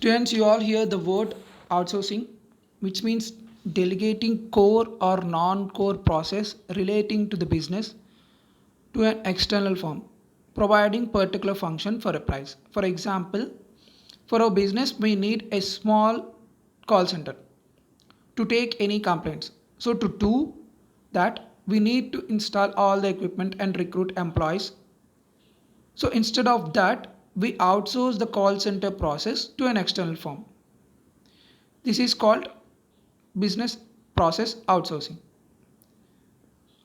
Students, you all hear the word outsourcing, which means delegating core or non core process relating to the business to an external firm, providing particular function for a price. For example, for our business, we need a small call center to take any complaints. So, to do that, we need to install all the equipment and recruit employees. So, instead of that, we outsource the call center process to an external firm. This is called business process outsourcing.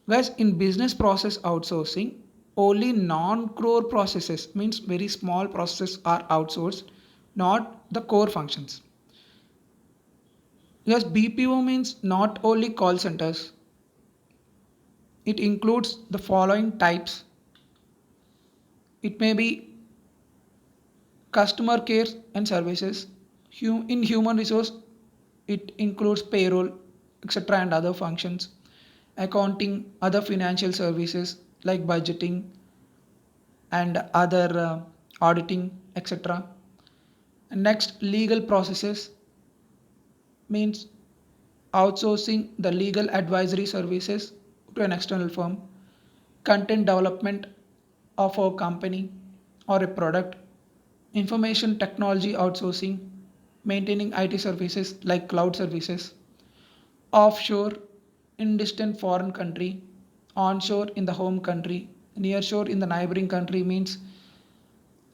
Whereas in business process outsourcing, only non-core processes means very small processes are outsourced, not the core functions. Yes, BPO means not only call centers, it includes the following types. It may be customer care and services. In human resource, it includes payroll, etc., and other functions. Accounting, other financial services like budgeting and other auditing, etc. And next, legal processes means outsourcing the legal advisory services to an external firm. Content development of a company or a product. Information technology outsourcing, maintaining IT services like cloud services. Offshore in distant foreign country, onshore in the home country, nearshore in the neighboring country means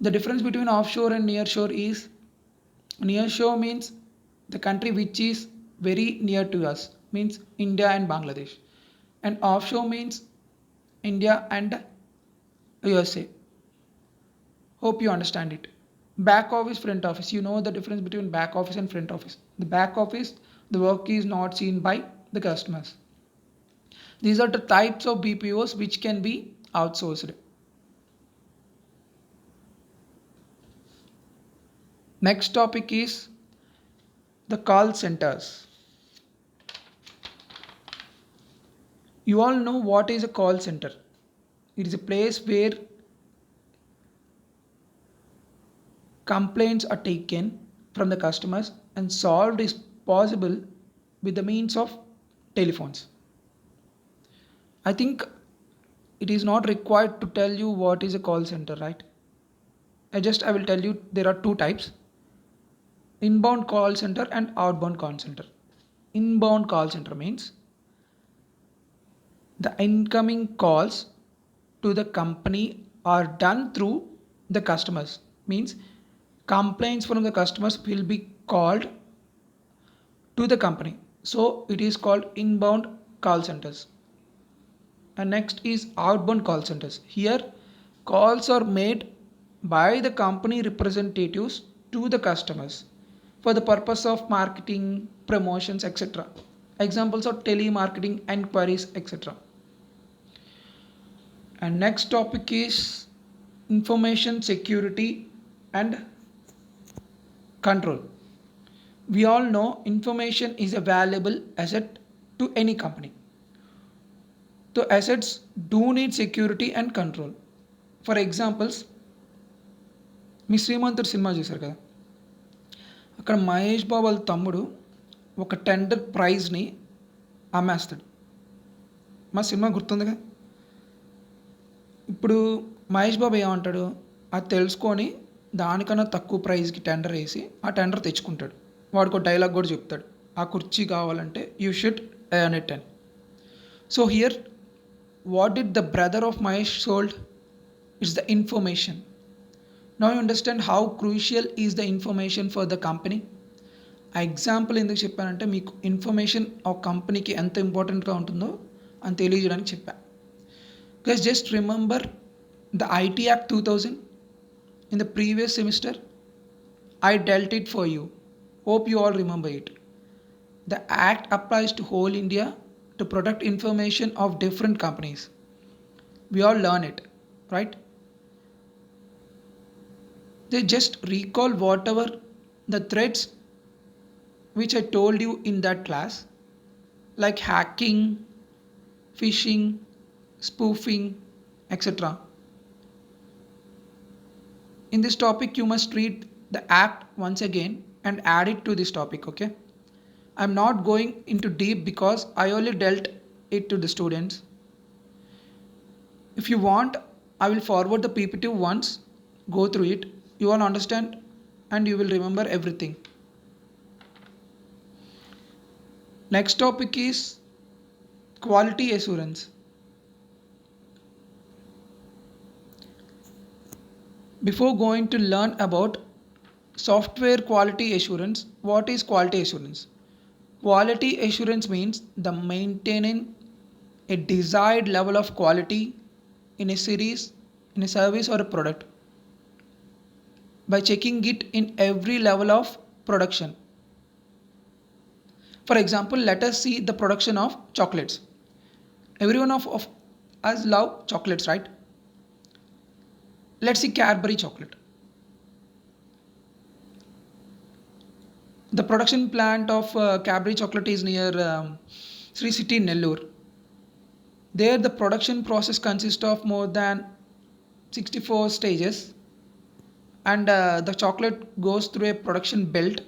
the difference between offshore and nearshore is nearshore means the country which is very near to us means India and Bangladesh, and offshore means India and USA. Hope you understand it. Back office, front office. You know the difference between back office and front office. The back office, the work is not seen by the customers. These are the types of BPOs which can be outsourced. Next topic is the call centers. You all know what is a call center. It is a place where complaints are taken from the customers and solved is possible with the means of telephones. I think it is not required to tell you what is a call center, right? I will tell you there are two types: inbound call center and outbound call center. Inbound call center means the incoming calls to the company are done through the customers, means complaints from the customers will be called to the company, so it is called inbound call centers. And next is outbound call centers. Here calls are made by the company representatives to the customers for the purpose of marketing, promotions, etc. Examples are telemarketing, enquiries, etc. And next topic is information security and control. We all know information is a valuable asset to any company. The assets do need security and control. For examples, me Srimanthudu cinema చూశారు కదా, అక్కడ మహేష్ బాబు వాళ్ళ తమ్ముడు ఒక tender ప్రైజ్ని అమ్మేస్తాడు. మా cinema గుర్తుందిగా. ఇప్పుడు మహేష్ బాబు ఏమంటాడు, అది తెలుసుకొని దానికన్నా తక్కువ ప్రైజ్కి టెండర్ వేసి ఆ టెండర్ తెచ్చుకుంటాడు. వాడికి ఒక డైలాగ్ కూడా చెప్తాడు, ఆ కుర్చీ కావాలంటే యూ షుడ్ ఎర్న్ ఇట్ అని. So here what did the brother of Mahesh sold? It's the information. Now you understand how crucial is the information for the company. ఆ ఎగ్జాంపుల్ ఎందుకు చెప్పానంటే మీకు ఇన్ఫర్మేషన్ ఒక కంపెనీకి ఎంత ఇంపార్టెంట్గా ఉంటుందో అని తెలియజేయడానికి చెప్పా. Guys just remember the IT act 2000 in the previous semester. I dealt it for you. Hope you all remember it. The act applies to whole India to protect information of different companies. We all learn it, right? They just recall whatever the threats which I told you in that class, like hacking, phishing, spoofing, etc. In this topic, you must read the act once again and add it to this topic, okay? I'm not going into deep because I only dealt it to the students. If you want, I will forward the PPT once, go through it, you will understand and you will remember everything. Next topic is quality assurance. Before going to learn about software quality assurance, what is quality assurance? Quality assurance means the maintaining a desired level of quality in a series, in a service or a product by checking it in every level of production. For example, let us see the production of chocolates. Everyone of us love chocolates, right? Let's see Cadbury chocolate. The production plant of Cadbury chocolate is near Sri City, Nellore. There, the production process consists of more than 64 stages, and the chocolate goes through a production belt.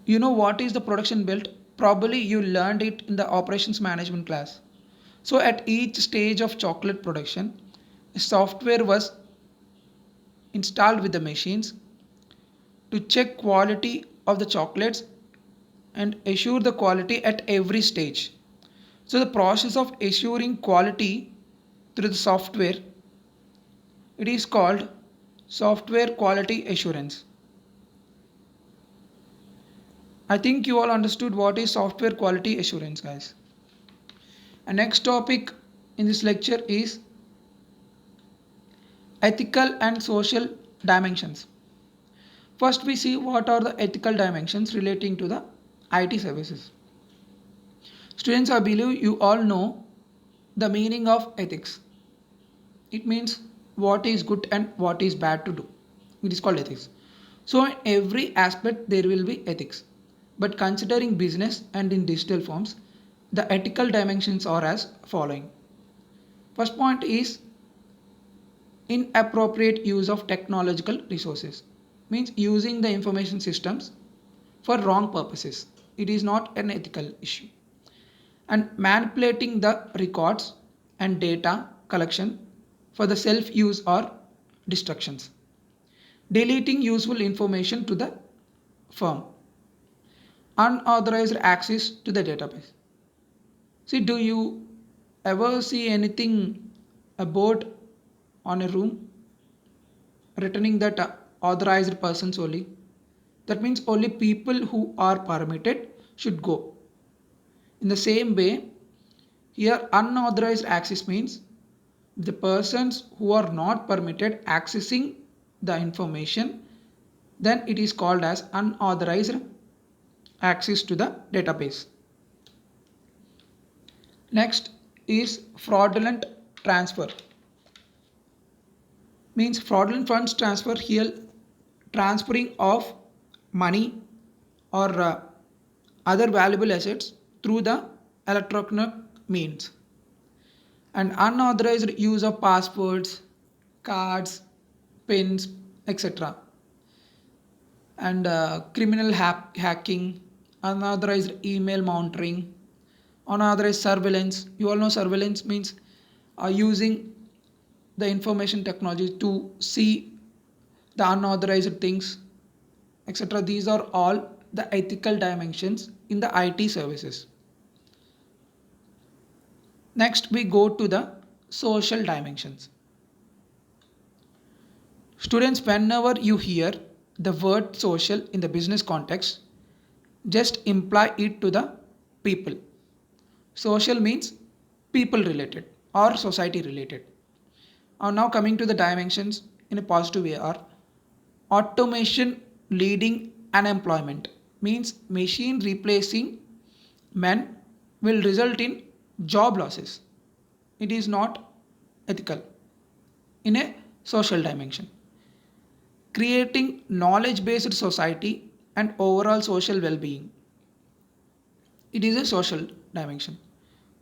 You know what is the production belt? Probably you learned it in the operations management class. So, at each stage of chocolate production, software was installed with the machines to check quality of the chocolates and assure the quality at every stage. So the process of assuring quality through the software, it is called software quality assurance. I think you all understood what is software quality assurance, guys. And next topic in this lecture is ethical and social dimensions. First we see what are the ethical dimensions relating to the IT services. Students, I believe you all know the meaning of ethics. It means what is good and what is bad to do. It is called ethics. So in every aspect there will be ethics. But considering business and in digital forms, the ethical dimensions are as following. First point is inappropriate use of technological resources. Means using the information systems for wrong purposes. It is not an ethical issue. And manipulating the records and data collection for the self-use or destructions. Deleting useful information to the firm. Unauthorized access to the database. See, do you ever see anything about on a room returning that authorized persons only? That means only people who are permitted should go. In the same way, here unauthorized access means the persons who are not permitted accessing the information, then it is called as unauthorized access to the database. Next is fraudulent transfer. Means fraudulent funds transfer, here transferring of money or other valuable assets through the electronic means. And unauthorized use of passwords, cards, pins, etc. And criminal hacking, unauthorized email monitoring, unauthorized surveillance. You all know surveillance means using the information technology to see the unauthorized things, etc. These are all the ethical dimensions in the IT services. Next, we go to the social dimensions. Students, whenever you hear the word social in the business context, just imply it to the people. Social means people related or society related. Now coming to the dimensions in a positive way are automation leading unemployment. Means machine replacing men will result in job losses. It is not ethical in a social dimension. Creating knowledge based society and overall social well being. It is a social dimension.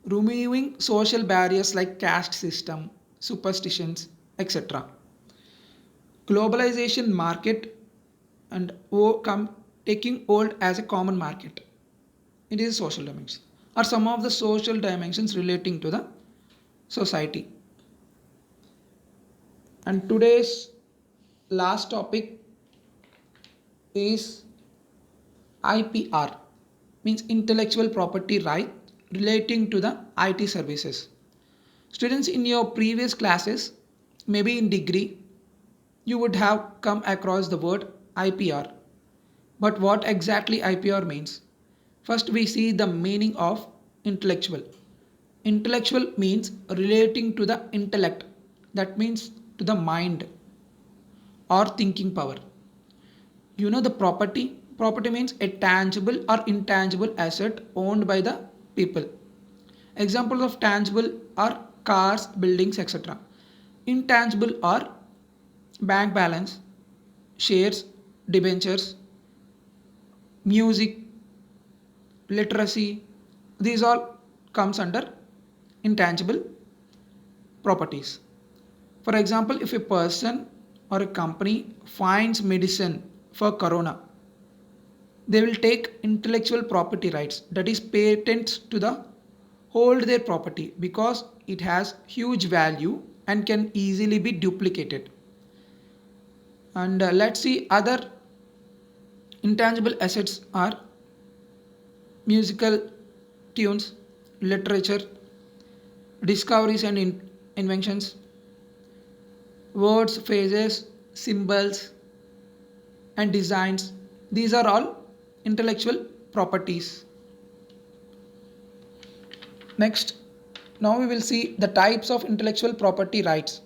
Removing social barriers like caste system, superstitions, etc. Globalization market and taking old as a common market. It is social dimension or some of the social dimensions relating to the society. And today's last topic is IPR, means intellectual property right relating to the IT services. Students, in your previous classes, maybe in degree, you would have come across the word IPR. But what exactly IPR means? First, we see the meaning of intellectual. Intellectual means relating to the intellect, that means to the mind or thinking power. You know the property? Property means a tangible or intangible asset owned by the people. Examples of tangible are cars, buildings, etc. Intangible are bank balance, shares, debentures, music, literacy. These all comes under intangible properties. For example, if a person or a company finds medicine for corona, they will take intellectual property rights, that is patents to the hold their property because it has huge value and can easily be duplicated. And let's see other intangible assets are musical tunes, literature, discoveries and inventions, words, phrases, symbols, and designs. These are all intellectual properties. Next, now we will see the types of intellectual property rights.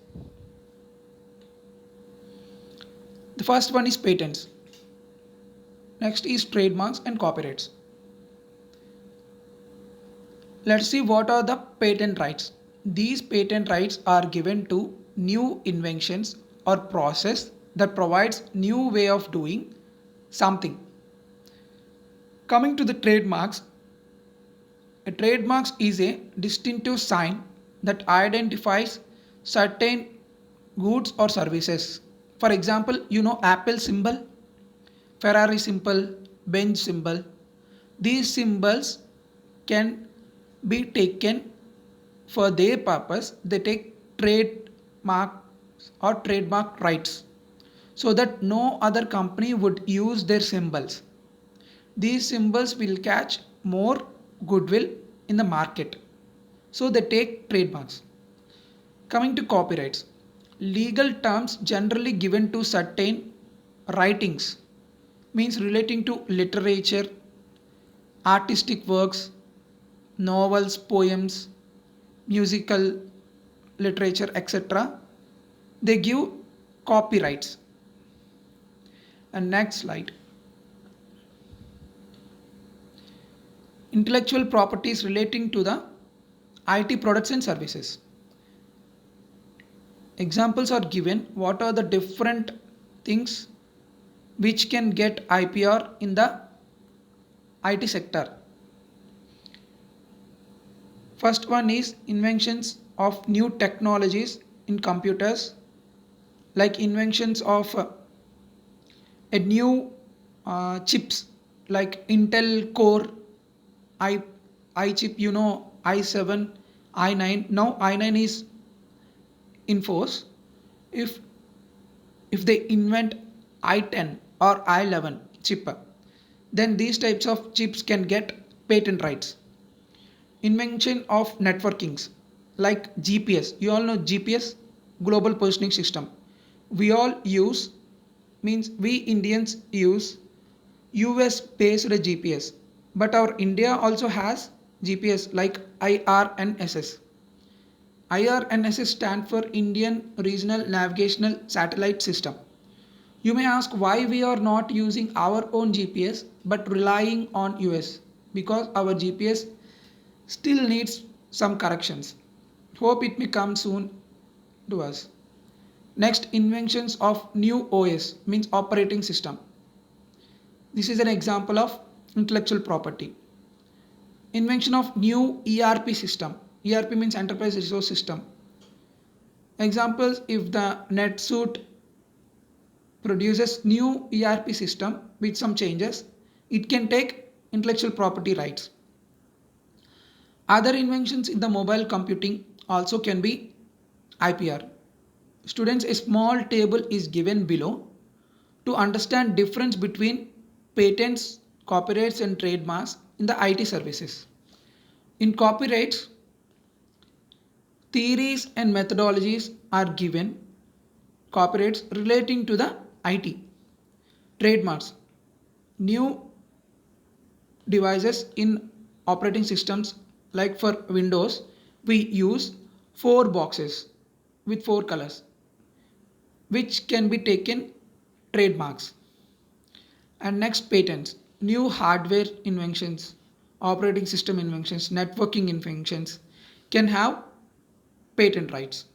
The first one is patents. Next is trademarks and copyrights. Let's see what are the patent rights. These patent rights are given to new inventions or process that provides new way of doing something. Coming to the trademarks, a trademark is a distinctive sign that identifies certain goods or services. For example, you know Apple symbol, Ferrari symbol, Benz symbol. These symbols can be taken for their purpose. They take trademark or trademark rights so that no other company would use their symbols. These symbols will catch more goodwill in the market. So they take trademarks. Coming to copyrights, legal terms generally given to certain writings, means relating to literature, artistic works, novels, poems, musical, literature, etc. They give copyrights. And next slide. Intellectual properties relating to the IT products and services. Examples are given. What are the different things which can get IPR in the IT sector? First one is inventions of new technologies in computers, like inventions of a new chips like Intel Core I chip, you know i7, i9. Now i9 is in force. If they invent i10 or i11 chip, then these types of chips can get patent rights. Invention of networkings like GPS. You all know GPS, global positioning system. We all use, means we Indians use US based GPS, but our India also has GPS like IRNSS. IRNSS stand for Indian Regional Navigational Satellite System. You may ask why we are not using our own GPS but relying on US, because our GPS still needs some corrections. Hope it may come soon to us. Next, inventions of new OS, means operating system. This is an example of intellectual property. Invention of new ERP system. ERP means enterprise resource system. Examples, if the NetSuite produces new ERP system with some changes, it can take intellectual property rights. Other inventions in the mobile computing also can be IPR. Students, a small table is given below to understand difference between patents, copyrights and trademarks in the IT services. In copyrights, theories and methodologies are given, copyrights relating to the IT. Trademarks, new devices in operating systems like for Windows, we use four boxes with four colors which can be taken trademarks. And next, patents, new hardware inventions, operating system inventions, networking inventions can have patent rights.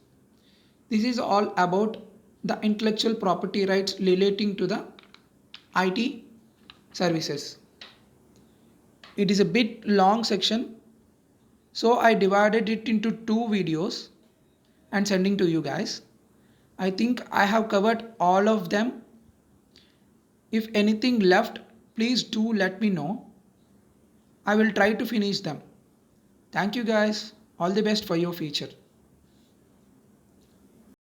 This is all about the intellectual property rights relating to the IT services. It is a bit long section, so I divided it into two videos and sending to you guys. I think I have covered all of them. If anything left, please do let me know. I will try to finish them. Thank you guys. All the best for your future.